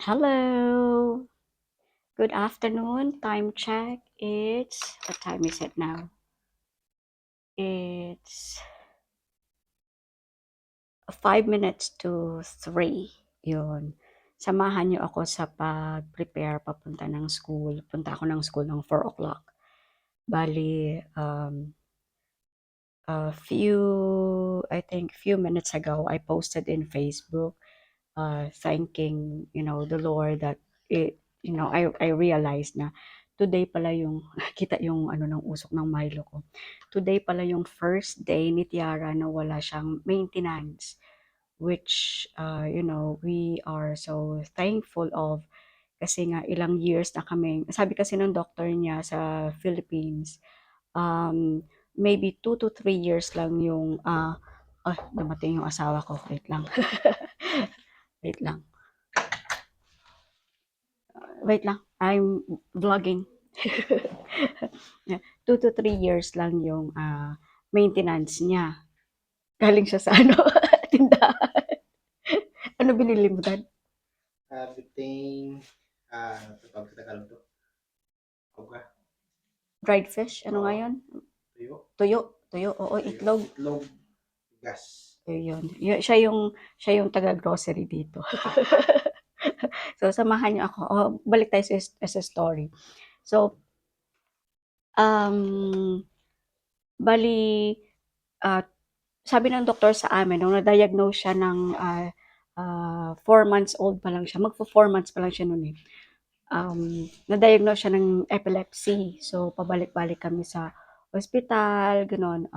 Hello. Good afternoon. Time check. What time is it now? It's 5 minutes to 3. Yun. Samahan niyo ako sa pag-prepare papunta ng school. Punta ako ng school ng 4 o'clock. Bali, few minutes ago, I posted in Facebook, thanking, the Lord that I realized na today pala yung kita yung ano ng usok ng Milo ko. Today pala yung first day ni Tiara na wala siyang maintenance, which we are so thankful of, kasi nga ilang years na kami. Sabi kasi ng doctor niya sa Philippines, um, maybe 2 to 3 years lang yung dumating yung asawa ko. Wait lang. Wait lang. Wait lang, I'm vlogging. 2 to 3 years lang yung maintenance niya. Galing siya sa tindahan. Ano binili mo, Dad? Butane, tawag sa Tagalog to. Oga, Dried fish? Ano nga yun? tuyo, Tuyo. Tuyo, oo, itlog. itlog, gas. Yun. Siya yung taga-grocery dito. So, samahan niyo ako. Balik tayo sa story. So, bali, sabi ng doktor sa amin, nung na-diagnose siya ng 4 months old pa lang siya, magpo 4 months pa lang siya noon eh. Na-diagnose siya ng epilepsy. So, pabalik-balik kami sa hospital, gano'n,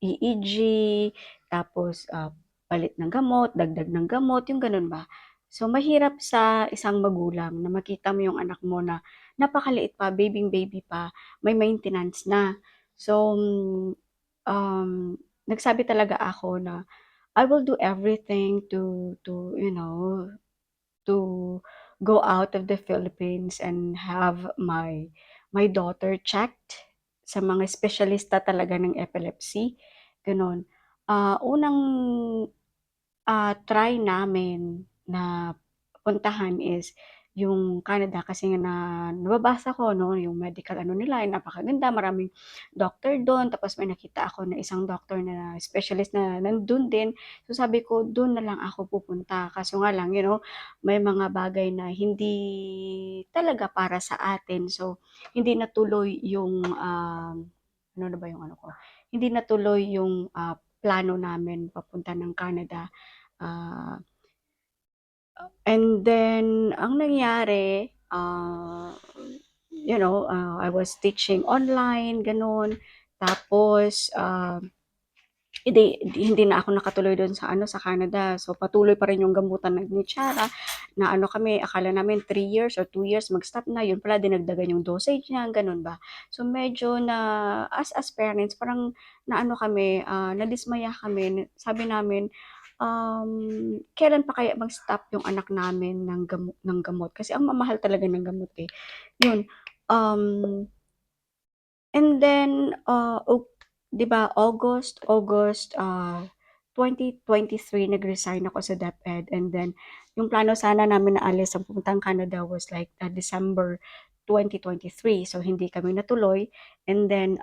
EEG, tapos palit ng gamot, dagdag ng gamot, yung gano'n ba. So, mahirap sa isang magulang na makita mo yung anak mo na napakaliit pa, baby pa, may maintenance na. So, nagsabi talaga ako na I will do everything to go out of the Philippines and have my daughter checked sa mga espesyalista talaga ng epilepsy, gano'n. Unang try namin na puntahan is yung Canada, kasi nga nababasa ko 'no, yung medical ano nila ay napakaganda, maraming doctor dun, tapos may nakita ako na isang doctor na specialist na nandun din. So sabi ko dun na lang ako pupunta, kaso nga lang, may mga bagay na hindi talaga para sa atin. So hindi natuloy yung, ano na ba yung ano ko, hindi natuloy yung, plano namin papunta ng Canada. Ah, and then ang nangyari, I was teaching online, gano'n. Tapos, hindi na ako nakatuloy do'n sa sa Canada. So, patuloy pa rin yung gamutan ni Tiara na ano kami, akala namin 3 years or 2 years mag-stop na. Yun pala dinagdagan yung dosage niya, gano'n ba. So, medyo na as parents, parang naano kami, nadismaya kami. Sabi namin, kailan pa kaya mag-stop yung anak namin ng gamot? Kasi ang mamahal talaga ng gamot eh. Yun. Um, And then, 'di ba August 2023 nag-resign ako sa DepEd, and then yung plano sana namin na alis ang pupuntang Canada was like December 2023. So hindi kami natuloy, and then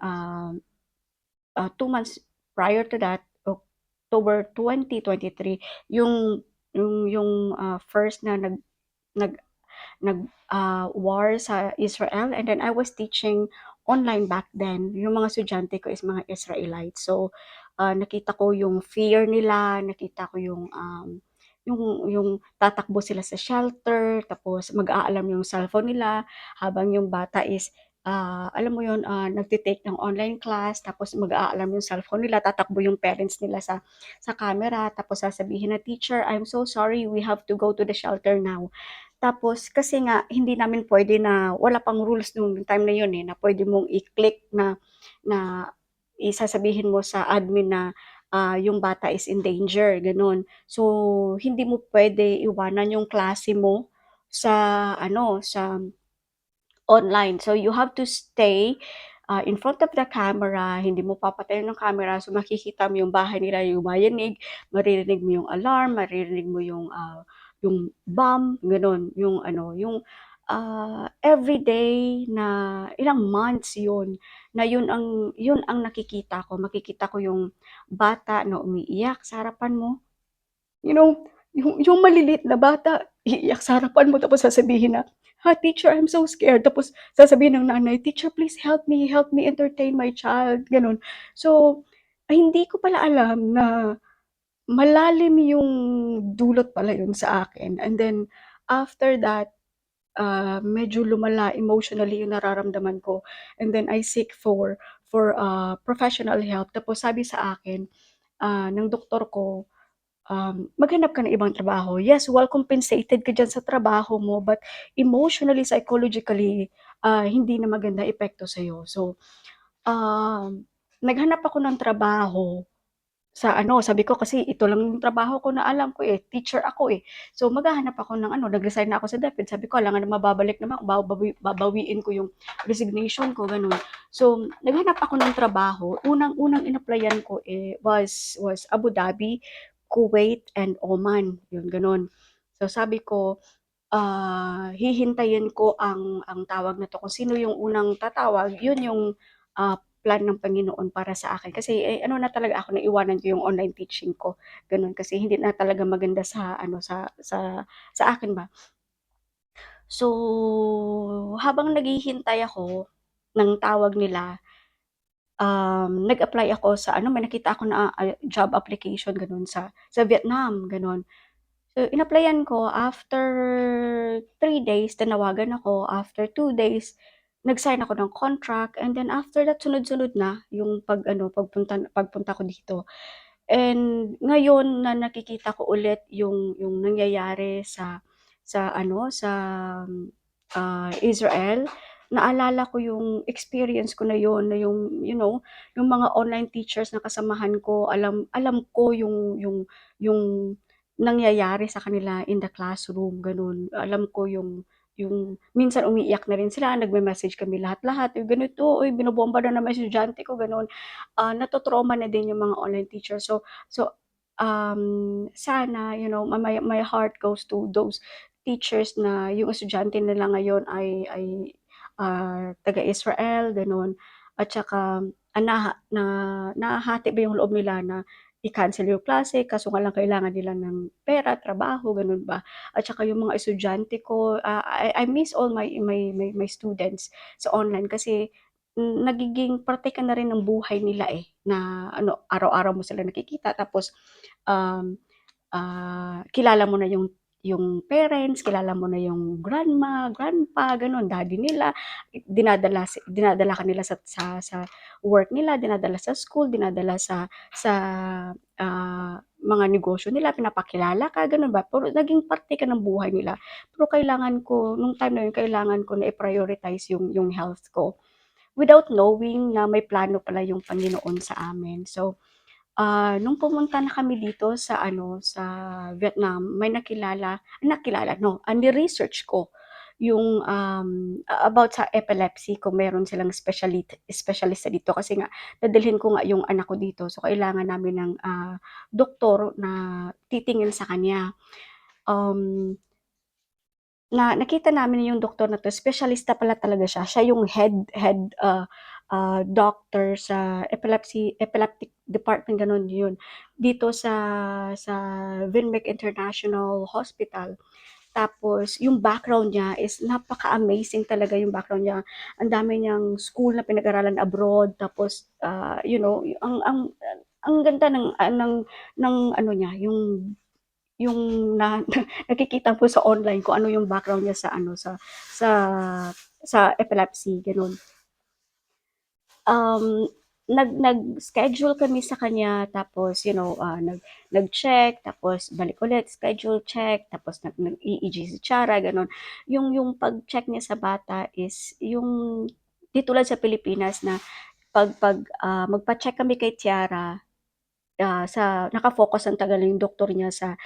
2 months prior to that, October 2023, yung first na nag war sa Israel, and then I was teaching online back then. Yung mga estudyante ko is mga Israelites. So, nakita ko yung fear nila, nakita ko yung tatakbo sila sa shelter, tapos mag-aalam yung cellphone nila, habang yung bata is, alam mo yun, nagtitake ng online class, tapos mag-aalam yung cellphone nila, tatakbo yung parents nila sa camera, tapos sasabihin na, "Teacher, I'm so sorry, we have to go to the shelter now." Tapos kasi nga hindi namin pwede, na wala pang rules nung time na yun, eh, na pwede mong i-click na sasabihin mo sa admin na, yung bata is in danger, gano'n. So, hindi mo pwede iwanan yung klase mo sa sa online. So, you have to stay in front of the camera, hindi mo papatayin ng camera, so makikita mo yung bahay nila, yung mayanig, maririnig mo yung alarm, maririnig mo yung yung bomb, gano'n, yung ano, yung everyday na ilang months yun, na yun ang nakikita ko. Makikita ko yung bata na umiiyak sa harapan mo, you know, yung maliliit na bata, iiyak sa harapan mo tapos sasabihin na, "Ha, teacher, I'm so scared." Tapos sasabihin ng nanay, "Teacher, please help me entertain my child." Gano'n. So, ay hindi ko pala alam na malalim yung dulot pala yun sa akin, and then after that, medyo lumala emotionally yung nararamdaman ko, and then I seek for professional help. Tapos sabi sa akin, ng doktor ko, "Maghanap ka ng ibang trabaho. Yes, well compensated ka diyan sa trabaho mo, but emotionally, psychologically, hindi na maganda epekto sa'yo." So, um, naghanap ako ng trabaho sa ano, sabi ko kasi ito lang yung trabaho ko na alam ko, teacher ako, eh. So, maghahanap ako ng ano, nag-resign na ako sa DepEd, sabi ko alangan naman babalik naman ako, babawiin ko yung resignation ko, gano'n. So, naghanap ako ng trabaho, unang in-applyan ko, was Abu Dhabi, Kuwait, and Oman, yun gano'n. So, sabi ko, hihintayin ko ang tawag na 'to, kung sino yung unang tatawag, yun yung, plan ng Panginoon para sa akin. Kasi, ano na talaga ako, naiwanan ko yung online teaching ko, gano'n. Kasi hindi na talaga maganda sa ano, sa akin ba. So, habang naghihintay ako ng tawag nila, nag-apply ako sa ano, may nakita ako na, job application gano'n sa Vietnam, gano'n. So, in-applyan ko, after 3 days tinawagan ako, after 2 days nag-sign ako ng contract, and then after that sunod-sunod na yung pag-ano, pagpunta ko dito. And ngayon na nakikita ko ulit yung nangyayari sa ano, Israel, naalala ko yung experience ko na yun, na yung mga online teachers na kasamahan ko, alam alam ko yung nangyayari sa kanila in the classroom, gano'n. Alam ko yung minsan umiiyak na rin sila, nagme-message kami lahat-lahat, "Uy, ganito, uy, binobomba na naman yung estudyante ko," gano'n. Nato-trauma na din yung mga online teacher. Sana, my heart goes to those teachers na yung estudyante nila ngayon ay taga-Israel, gano'n. At saka, na nahahati ba yung loob nila na i-cancel yung klase kaso nga lang kailangan nila ng pera, trabaho, gano'n ba. At saka yung mga estudyante ko, I miss all my students sa online kasi nagiging parte ka na rin ng buhay nila, na ano, araw-araw mo sila nakikita, tapos, um, kilala mo na yung parents, kilala mo na yung grandma, grandpa, gano'n, daddy nila, dinadala ka nila sa work nila, dinadala sa school, dinadala sa, mga negosyo nila, pinapakilala ka, gano'n ba. Pero naging parte ka ng buhay nila. Pero kailangan ko nung time na yun, kailangan ko na i-prioritize yung health ko, without knowing na may plano pala yung Panginoon sa amin. So, nung pumunta na kami dito sa ano, sa Vietnam, may nakilala 'no, ni-research ko yung, about sa epilepsy, kung meron silang espesyalista dito kasi nga dadalhin ko nga yung anak ko dito. So, kailangan namin ng, doktor na titingin sa kanya. Um Nakita namin yung doktor na 'to, espesyalista pala talaga siya. Siya yung head, doctor sa epileptic department, gano'n yun, dito sa Vinmec International Hospital. Tapos yung background niya is napaka-amazing talaga, yung background niya. Ang dami niyang school na pinag-aralan abroad, tapos, ang ganda ng ano niya, yung na nakikita mo sa online kung ano yung background niya sa ano, sa sa epilepsy, gano'n. Um, nag-schedule kami sa kanya, tapos nag-check, tapos balik ulit, schedule, check, tapos nag-EEG si Tiara, gano'n. Yung pag-check niya sa bata is yung 'di tulad sa Pilipinas na magpa-check kami kay Tiara, naka-focus ang tagal yung doktor niya sa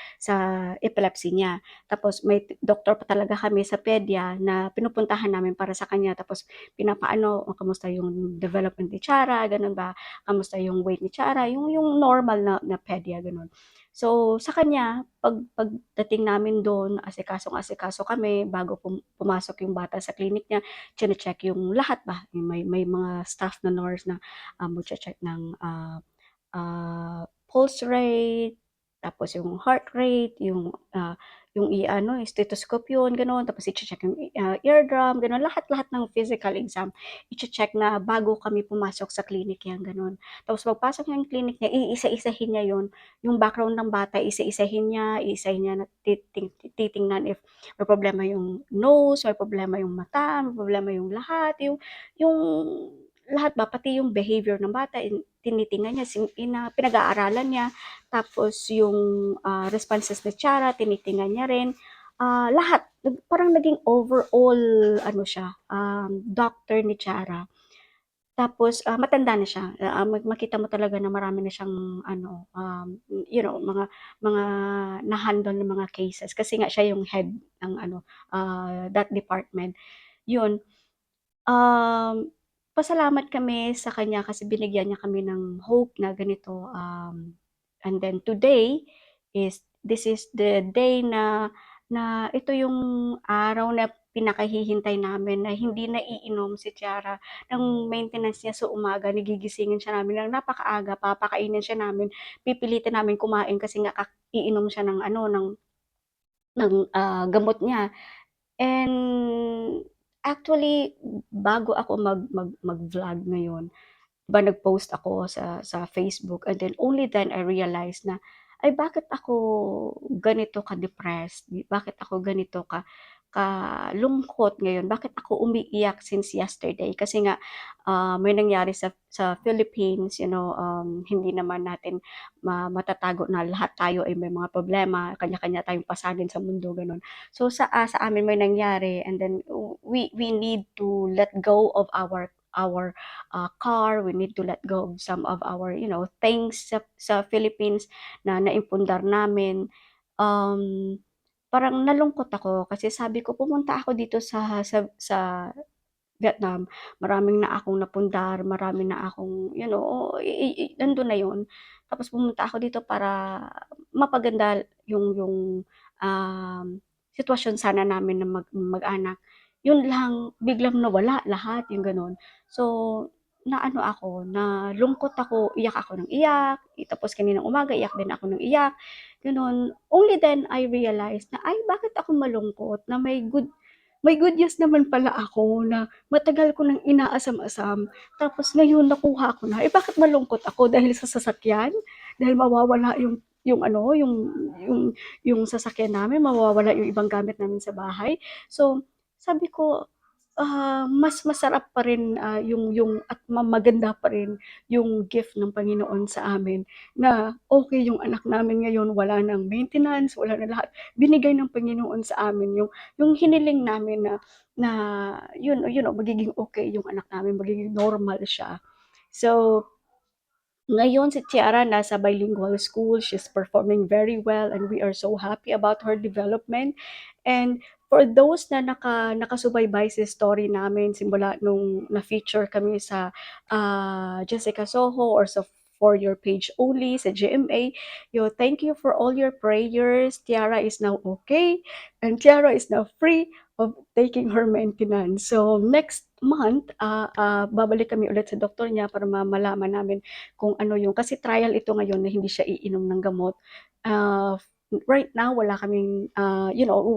epilepsy niya. Tapos may doktor pa talaga kami sa pedia na pinupuntahan namin para sa kanya, tapos pinapaano, kamusta yung development ni Tiara, gano'n ba, kamusta yung weight ni Tiara, yung normal na pedia, gano'n. So, sa kanya pagdating namin do'n asikasong-asikaso kami bago pumasok yung bata sa clinic niya, chine-check yung lahat ba, yung may mga staff na nurse na, magche-check ng, pulse rate, tapos yung heart rate, yung i-ano, stethoscope yun, gano'n. Tapos iche-check yung, eardrum, gano'n. Lahat-lahat ng physical exam iche-check na bago kami pumasok sa clinic 'yan, gano'n. Tapos pagpasok niya ng clinic niya, iisa-isahin niya yun, yung background ng bata iisa-isahin niya na titingnan if may problema yung nose, may problema yung mata, may problema yung lahat, yung lahat ba, pati yung behavior ng bata tinitingnan niya, pinag-aaralan niya. Tapos yung, responses ni Tiara tinitingnan niya rin. Lahat parang naging overall ano siya, doctor ni Tiara. Tapos, matanda na siya, makita mo talaga na marami na siyang ano, mga na-handle na mga cases kasi nga siya yung head ng ano, that department. Yun, Um, pasalamat kami sa kanya kasi binigyan niya kami ng hope na ganito, and then today this is the day na ito yung araw na pinakahihintay namin na hindi naiinom si Tiara ng maintenance niya sa umaga, gigisingin siya namin ng napakaaga, papakainin siya namin, pipilitin namin kumain kasi nga iinom siya ng ano, ng gamot niya. And actually, bago ako mag-vlog ngayon, 'di ba nag-post ako sa Facebook and then only then I realized na, ay bakit ako ganito ka-depressed, bakit ako ganito kalungkot ngayon, bakit ako umiiyak since yesterday. Kasi nga, may nangyari sa Philippines, hindi naman natin matatago na lahat tayo ay may mga problema, kanya-kanya tayong pasanin sa mundo, gano'n. So sa amin may nangyari and then we need to let go of our car, we need to let go of some of our, things sa Philippines na naimpundar namin. Um, Parang nalungkot ako kasi sabi ko pumunta ako dito sa Vietnam, maraming na akong napundar, marami na akong, nandun na yun. Tapos pumunta ako dito para mapaganda yung um, sitwasyon sana namin na mag-anak. Yun lang, biglang nawala lahat, yung gano'n. So, naano ako, nalungkot ako, iyak ako ng iyak, tapos kaninang umaga iyak din ako ng iyak, gano'n. Only then I realized na, ay bakit ako malungkot na may good news naman pala ako na matagal ko nang inaasam-asam, tapos ngayon nakuha ko na. Eh, bakit malungkot ako dahil sa sasakyan? Dahil mawawala yung ano, yung yung sasakyan namin, mawawala yung ibang gamit namin sa bahay. So, sabi ko, mas masarap pa rin, yung at maganda pa rin yung gift ng Panginoon sa amin na okay yung anak namin ngayon, wala ng maintenance, wala na lahat. Binigay ng Panginoon sa amin yung hiniling namin na magiging okay yung anak namin, magiging normal siya. So, ngayon si Tiara nasa bilingual school, she's performing very well and we are so happy about her development. And for those na nakasubaybay sa story namin simula nung na-feature kami sa Jessica Soho or sa For Your Page Only sa GMA, thank you for all your prayers. Tiara is now okay and Tiara is now free of taking her maintenance. So next month, babalik kami ulit sa doktor niya para malaman namin kung ano yung, kasi trial ito ngayon na hindi siya iinom ng gamot. Uh, right now, wala kaming,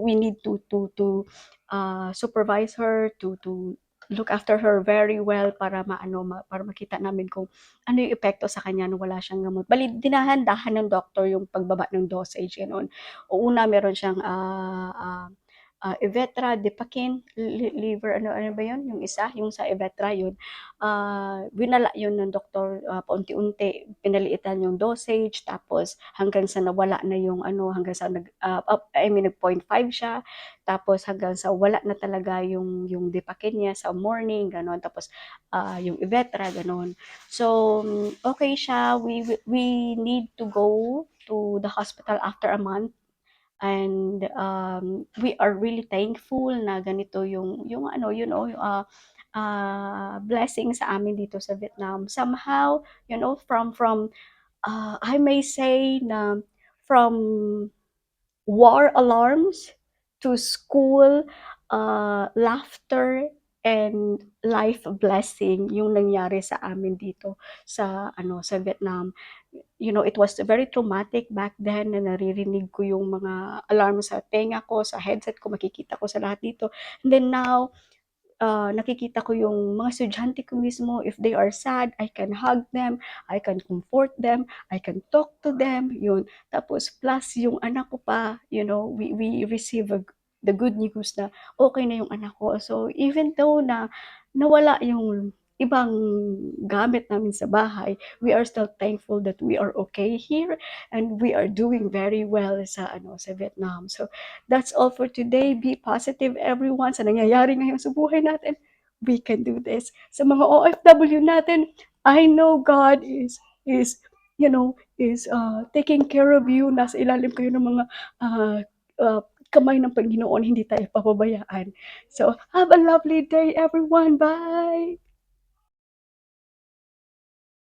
we need to supervise her, to look after her very well para para makita namin kung ano yung epekto sa kanya nung wala siyang gamot. Bali, dinahan-dahan ng doctor yung pagbaba ng dosage, gano'n. Una, meron siyang Evetra, Depakin, liver, ano ba yun? Yung isa, yung sa Evetra yun. Winala yun ng doktor, paunti-unti, pinaliitan yung dosage, tapos hanggang sa nawala na yung hanggang sa nag-0.5 siya, tapos hanggang sa wala na talaga yung Depakin niya sa morning, gano'n, tapos yung Evetra, gano'n. So, okay siya, we need to go to the hospital after a month. And we are really thankful na ganito yung blessing sa amin dito sa Vietnam. Somehow, from I may say na from war alarms to school laughter and life blessing yung nangyari sa amin dito sa sa Vietnam. You know, it was very traumatic back then na naririnig ko yung mga alarm sa tenga ko, sa headset ko, makikita ko sa lahat dito. And then now, nakikita ko yung mga estudyante ko mismo, if they are sad, I can hug them, I can comfort them, I can talk to them, yun. Tapos plus yung anak ko pa, you know, we receive the good news na okay na yung anak ko. So even though na nawala yung ibang gamit namin sa bahay, we are still thankful that we are okay here and we are doing very well sa Vietnam. So that's all for today. Be positive everyone sa nangyayari ngayon sa buhay natin. We can do this. Sa mga OFW natin, I know God is taking care of you. Nasa ilalim kayo ng mga uh, uh, kamay ng Panginoon, hindi tayo papabayaan. So, have a lovely day everyone. Bye!